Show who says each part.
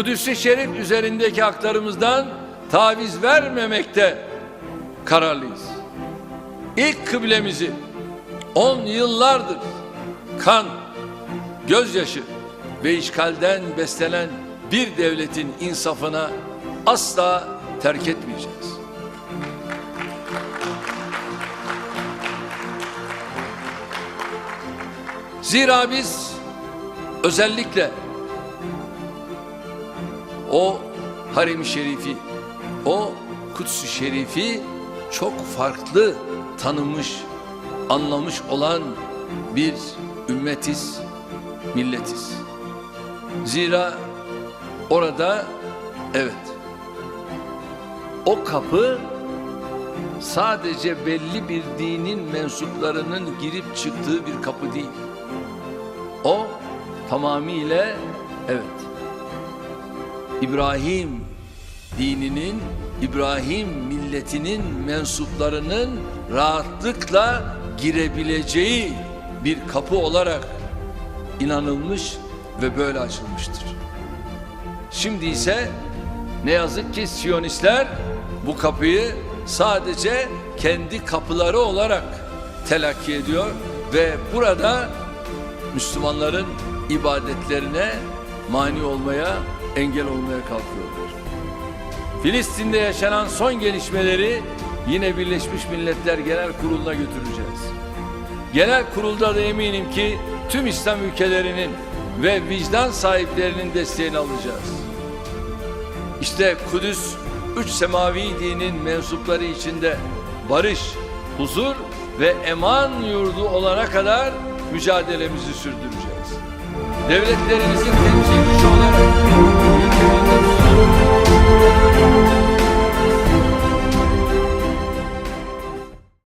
Speaker 1: Kudüs-i Şerif üzerindeki haklarımızdan taviz vermemekte kararlıyız. İlk kıblemizi 10 yıllardır kan, gözyaşı ve işgalden beslenen bir devletin insafına asla terk etmeyeceğiz. Zira biz özellikle o harem-i şerifi, o Kuds-i Şerifi çok farklı tanımış, anlamış olan bir ümmetiz, milletiz. Zira orada evet, o kapı sadece belli bir dinin mensuplarının girip çıktığı bir kapı değil. O tamamıyla evet, İbrahim dininin, İbrahim milletinin mensuplarının rahatlıkla girebileceği bir kapı olarak inanılmış ve böyle açılmıştır. Şimdi ise ne yazık ki Siyonistler bu kapıyı sadece kendi kapıları olarak telakki ediyor ve burada Müslümanların ibadetlerine mani olmaya, engel olmaya kalkıyorlar. Filistin'de yaşanan son gelişmeleri yine Birleşmiş Milletler Genel Kurulu'na götüreceğiz. Genel Kurulda da eminim ki tüm İslam ülkelerinin ve vicdan sahiplerinin desteğini alacağız. İşte Kudüs, üç semavi dinin mensupları içinde barış, huzur ve eman yurdu olana kadar mücadelemizi sürdüreceğiz. Devletlerimizin temsil